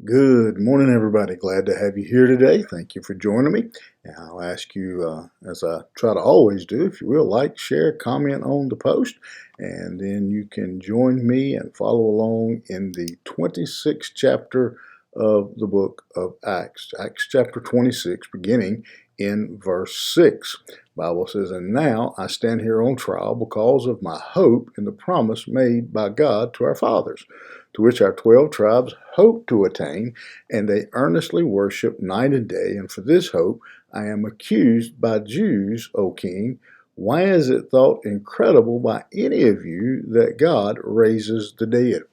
Good morning, everybody. Glad to have you here today. Thank you for joining me. And I'll ask you, as I try to always do, if you will, like, share, comment on the post, and then you can join me and follow along in the 26th chapter of the book of Acts. Acts chapter 26, beginning in verse 6. The Bible says, "And now I stand here on trial because of my hope in the promise made by God to our fathers, to which our 12 tribes hope to attain, and they earnestly worship night and day. And for this hope I am accused by Jews, O king. Why is it thought incredible by any of you that God raises the dead?"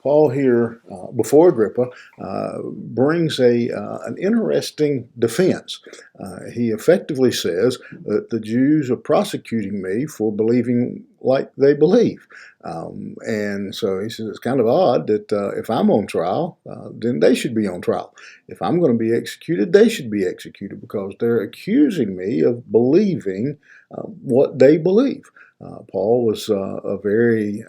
Paul here, before Agrippa, brings an interesting defense. He effectively says that the Jews are prosecuting me for believing like they believe. And so he says it's kind of odd that if I'm on trial, then they should be on trial. If I'm going to be executed, they should be executed because they're accusing me of believing what they believe. Paul was very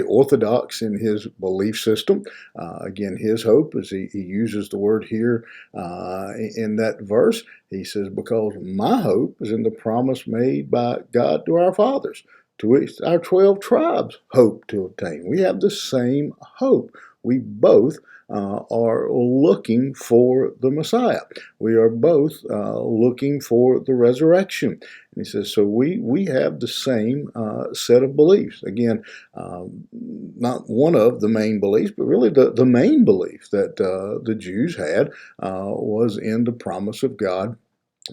orthodox in his belief system. Again, his hope, as he uses the word here in that verse, he says, "Because my hope is in the promise made by God to our fathers, to which our 12 tribes hope to obtain." We have the same hope. We both are looking for the Messiah. We are both looking for the resurrection. And he says, so we have the same set of beliefs. Again, not one of the main beliefs, but really the main belief that the Jews had was in the promise of God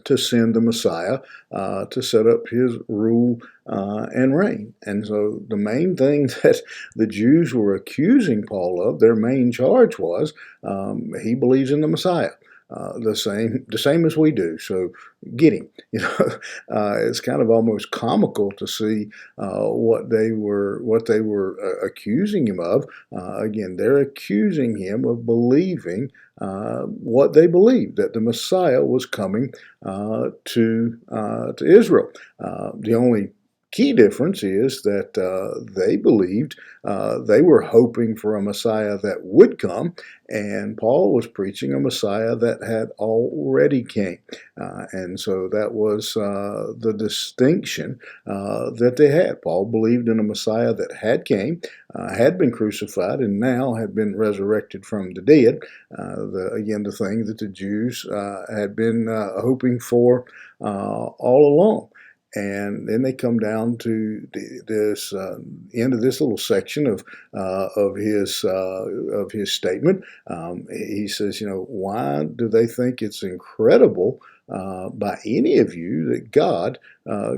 to send the Messiah to set up his rule and reign. And so the main thing that the Jews were accusing Paul of, their main charge was he believes in the Messiah. The same as we do. So get him. It's kind of almost comical to see what they were accusing him of. Again, they're accusing him of believing what they believed, that the Messiah was coming to Israel. The only key difference is that they believed, they were hoping for a Messiah that would come, and Paul was preaching a Messiah that had already came. And so that was the distinction that they had. Paul believed in a Messiah that had came, had been crucified, and now had been resurrected from the dead. Again, the thing that the Jews had been hoping for all along. And then they come down to this end of this little section of his statement. He says, why do they think it's incredible by any of you that God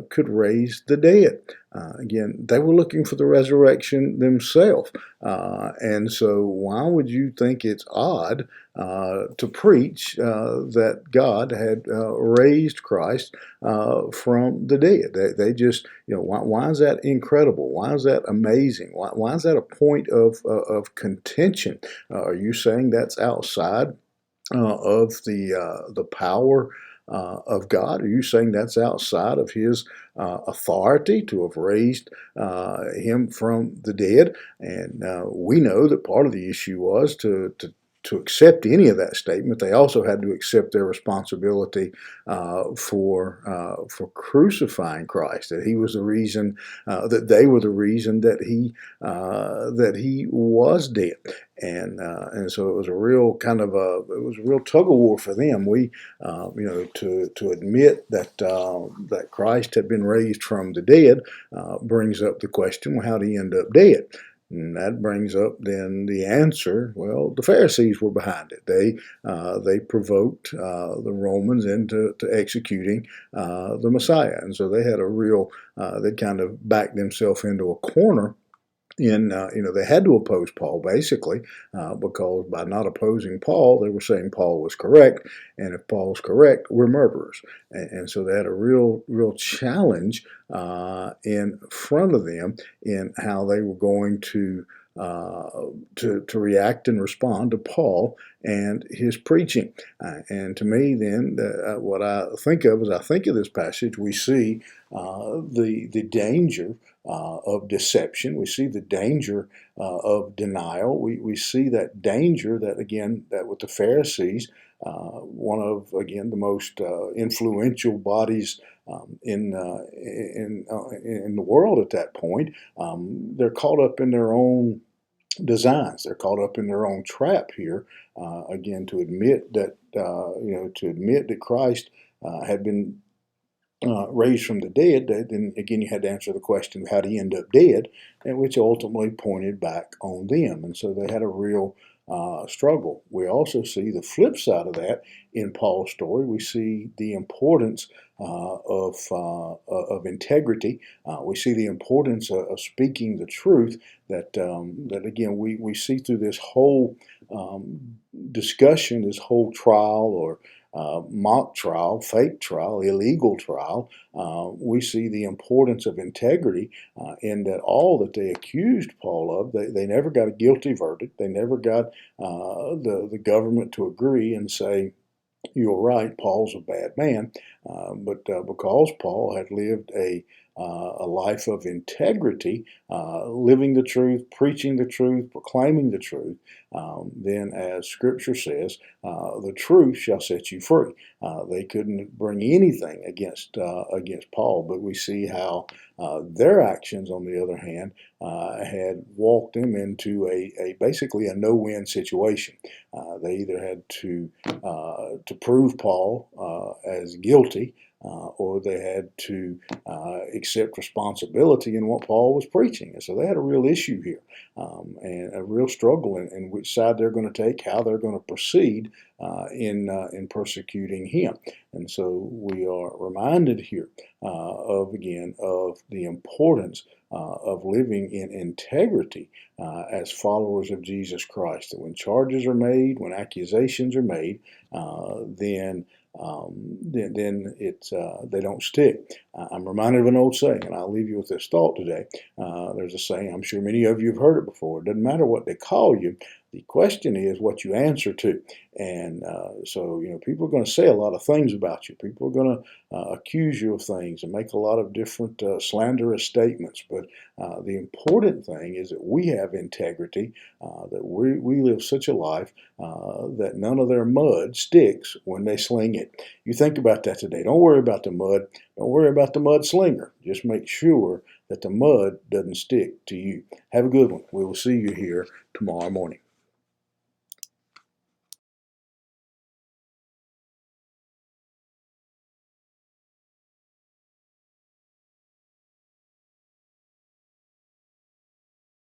could raise the dead? Again, they were looking for the resurrection themselves. And so why would you think it's odd to preach that God had raised Christ from the dead? They just, why is that incredible? Why is that amazing? Why is that a point of contention? Are you saying that's outside of the power of God? Are you saying that's outside of his authority to have raised him from the dead? And we know that part of the issue was to accept any of that statement. They also had to accept their responsibility for crucifying Christ. That he was the reason, that they were the reason that he was dead. And so it was a real tug of war for them. To admit that that Christ had been raised from the dead brings up the question: well, how did he end up dead? And that brings up then the answer. Well, the Pharisees were behind it. They provoked the Romans into executing the Messiah, and so they had they kind of backed themselves into a corner. They had to oppose Paul basically because by not opposing Paul, they were saying Paul was correct, and if Paul's correct, we're murderers. And so they had a real challenge in front of them in how they were going to react and respond to Paul and his preaching. And to me, then, what I think of as I think of this passage, we see the danger of deception. We see the danger of denial. We see that danger that, again, that with the Pharisees, one of, again, the most influential bodies in the world at that point. They're caught up in their own designs. They're caught up in their own trap here. Again, to admit that Christ had been raised from the dead, then again you had to answer the question of how did he end up dead, and which ultimately pointed back on them. And so they had a real struggle. We also see the flip side of that in Paul's story. We see the importance of integrity. We see the importance of speaking the truth. That again we see through this whole discussion, this whole trial or mock trial, fake trial, illegal trial. We see the importance of integrity in that all that they accused Paul of, they never got a guilty verdict. They never got the government to agree and say, you're right, Paul's a bad man. But because Paul had lived a life of integrity, living the truth, preaching the truth, proclaiming the truth, then as Scripture says, the truth shall set you free. They couldn't bring anything against Paul, but we see how their actions, on the other hand, had walked them into basically a no-win situation. They either had to prove Paul as guilty, or they had to accept responsibility in what Paul was preaching. And so they had a real issue here, and a real struggle in which side they're going to take, how they're going to proceed in persecuting him. And so we are reminded here of the importance of living in integrity as followers of Jesus Christ. That when charges are made, when accusations are made, then they don't stick. I'm reminded of an old saying, and I'll leave you with this thought today. There's a saying, I'm sure many of you have heard it before. It doesn't matter what they call you. The question is what you answer to. And so, people are going to say a lot of things about you. People are going to accuse you of things and make a lot of different slanderous statements. But the important thing is that we have integrity, that we live such a life that none of their mud sticks when they sling it. You think about that today. Don't worry about the mud. Don't worry about the mud slinger. Just make sure that the mud doesn't stick to you. Have a good one. We will see you here tomorrow morning.